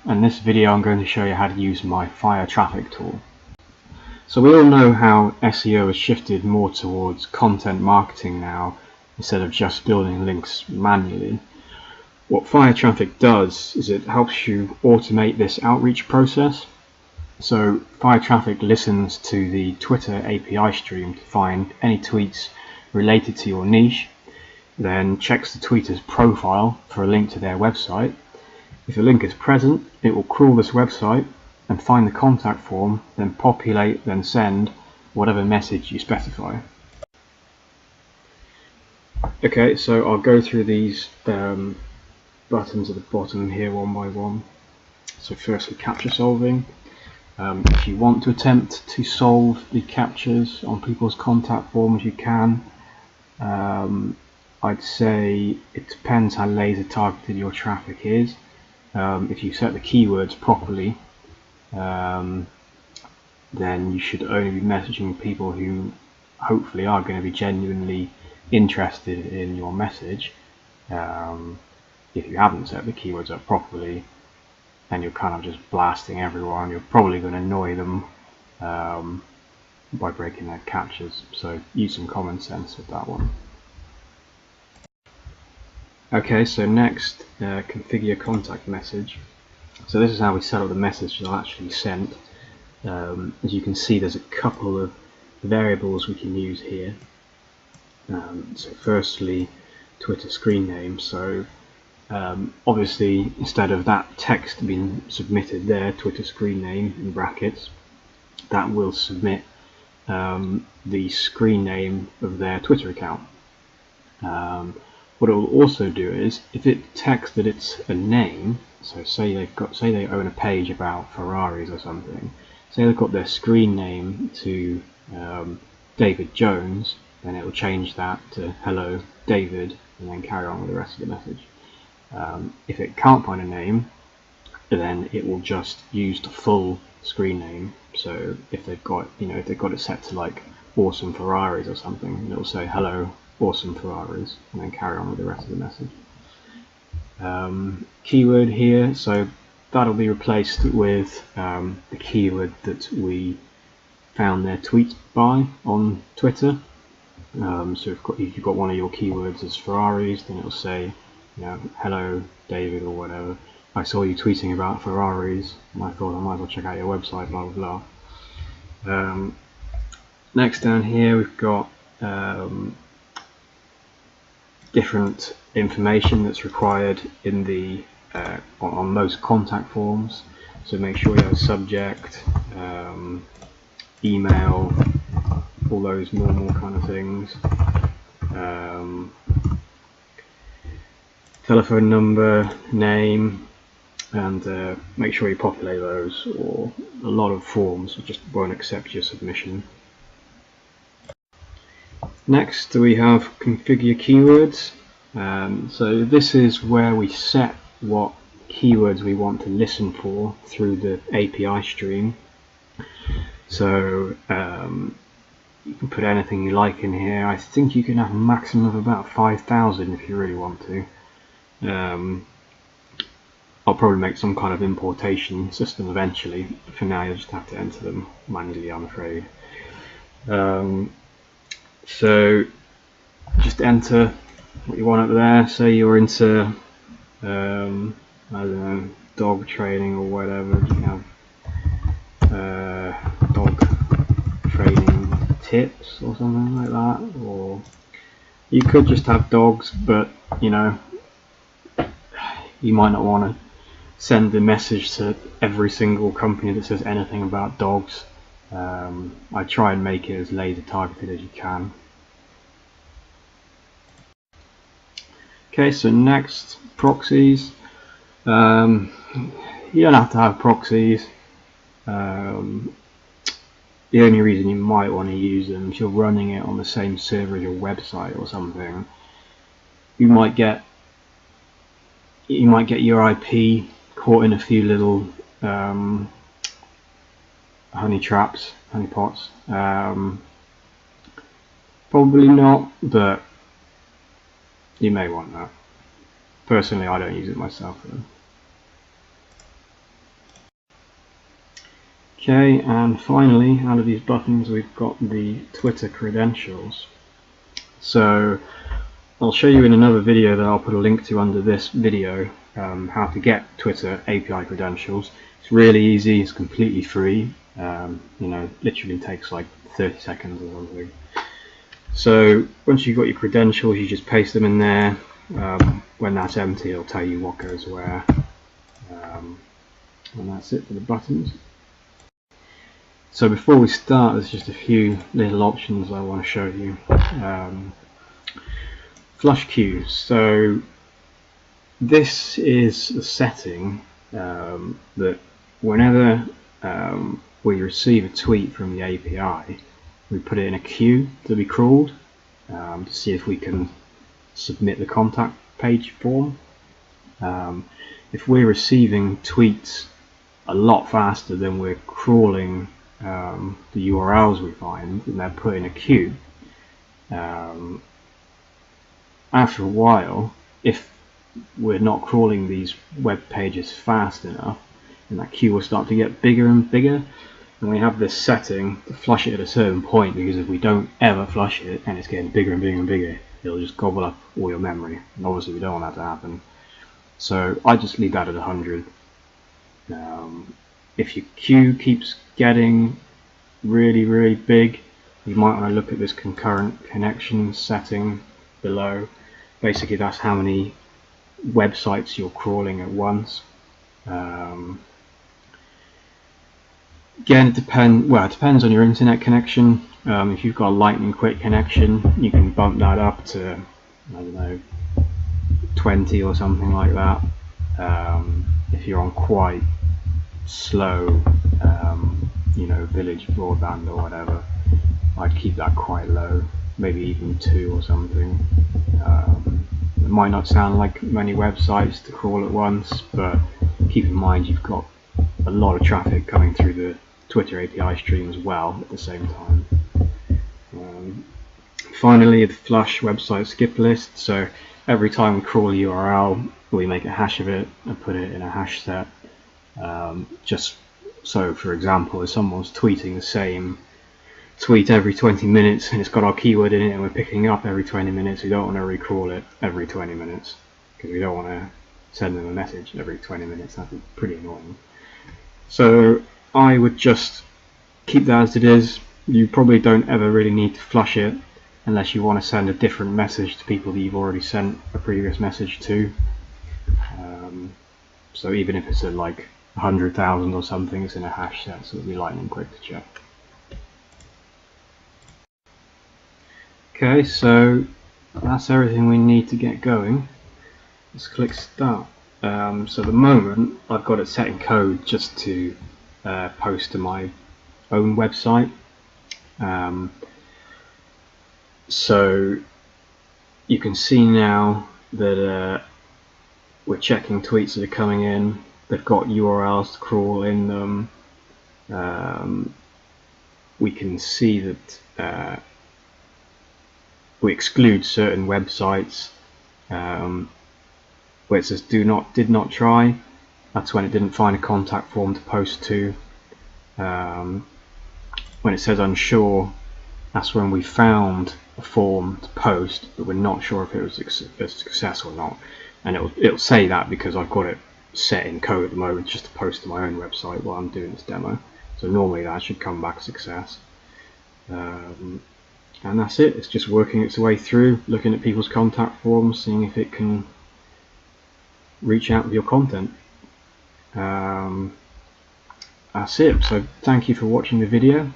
and in this video I'm going to show you how to use my Fire Traffic tool. So we all know how SEO has shifted more towards content marketing now instead of just building links manually. What Fire Traffic does is it helps you automate this outreach process. So Fire Traffic listens to the Twitter API stream to find any tweets related to your niche, then checks the tweeter's profile for a link to their website. If a link is present, it will crawl this website and find the contact form, then populate, then send whatever message you specify. Okay, so I'll go through these buttons at the bottom here one by one. So firstly, captcha solving. If you want to attempt to solve the captchas on people's contact forms, you can. I'd say it depends how laser targeted your traffic is. If you set the keywords properly, then you should only be messaging people who hopefully are going to be genuinely interested in your message. If you haven't set the keywords up properly and you're kind of just blasting everyone, you're probably going to annoy them by breaking their captchas. So use some common sense with that one. Okay, so next, configure your contact message. So this is how we set up the message that I'll actually send. As you can see, there's a couple of variables we can use here. So firstly, Twitter screen name. So obviously, instead of that text being submitted there, Twitter screen name in brackets, that will submit the screen name of their Twitter account. What it will also do is, if it detects that it's a name, so say they own a page about Ferraris or something, say they've got their screen name to David Jones, then it will change that to hello David and then carry on with the rest of the message. If it can't find a name, then it will just use the full screen name. So if they've got it set to like awesome Ferraris or something, it will say hello awesome Ferraris and then carry on with the rest of the message. Keyword here, so that'll be replaced with the keyword that we found their tweets by on Twitter. So if you've got one of your keywords as Ferraris, then it'll say, hello David or whatever, I saw you tweeting about Ferraris and I thought I might as well check out your website, blah blah blah. Next down here we've got different information that's required in the on most contact forms. So make sure you have a subject, email, all those normal kind of things, telephone number, name, and make sure you populate those, or a lot of forms just won't accept your submission. Next we have configure keywords. So this is where we set what keywords we want to listen for through the API stream. So you can put anything you like in here. I think you can have a maximum of about 5,000 if you really want to. I'll probably make some kind of importation system eventually. For now you just have to enter them manually, I'm afraid. So just enter what you want up there. Say you're into I don't know, dog training or whatever. You can have dog training tips or something like that, or you could just have dogs, but you might not want to send the message to every single company that says anything about dogs. I try and make it as laser targeted as you can. Okay, so next, proxies. You don't have to have proxies. The only reason you might want to use them if you're running it on the same server as your website or something, you might get your IP caught in a few little honeypots. Probably not, but you may want that. Personally, I don't use it myself though. Okay, and finally, out of these buttons, we've got the Twitter credentials. So I'll show you in another video that I'll put a link to under this video how to get Twitter API credentials. It's really easy, it's completely free, literally takes like 30 seconds or something. So once you've got your credentials, you just paste them in there. When that's empty, it'll tell you what goes where. And that's it for the buttons. So before we start, there's just a few little options I want to show you. Flush queues. So this is a setting that whenever we receive a tweet from the API, we put it in a queue to be crawled to see if we can submit the contact page form. If we're receiving tweets a lot faster than we're crawling the URLs we find, and they're put in a queue, after a while, if we're not crawling these web pages fast enough, and that queue will start to get bigger and bigger. And we have this setting to flush it at a certain point, because if we don't ever flush it and it's getting bigger and bigger and bigger, it'll just gobble up all your memory, and obviously we don't want that to happen. So I just leave that at 100. If your queue keeps getting really big, you might want to look at this concurrent connection setting below. Basically that's how many websites you're crawling at once. Again, it depends on your internet connection. If you've got a lightning quick connection, you can bump that up to, I don't know, 20 or something like that. If you're on quite slow, village broadband or whatever, I'd keep that quite low, maybe even 2 or something. It might not sound like many websites to crawl at once, but keep in mind you've got a lot of traffic coming through the Twitter API stream as well at the same time. Finally, the flush website skip list. So every time we crawl a URL, we make a hash of it and put it in a hash set. Just so, for example, if someone's tweeting the same tweet every 20 minutes and it's got our keyword in it and we're picking up every 20 minutes, we don't want to recrawl it every 20 minutes because we don't want to send them a message every 20 minutes. That'd be pretty annoying. So I would just keep that as it is. You probably don't ever really need to flush it unless you want to send a different message to people that you've already sent a previous message to. So even if it's at like 100,000 or something, it's in a hash set, so it'll be lightning quick to check. Okay, so that's everything we need to get going. Let's click start. So at the moment I've got it set in code just to post to my own website. So you can see now that we're checking tweets that are coming in. They've got URLs to crawl in them. We can see that we exclude certain websites where it says did not try. That's when it didn't find a contact form to post to. When it says unsure, that's when we found a form to post, but we're not sure if it was a success or not. And it'll say that because I've got it set in code at the moment just to post to my own website while I'm doing this demo. So normally that should come back success. And that's it. It's just working its way through, looking at people's contact forms, seeing if it can reach out with your content. That's it. So thank you for watching the video.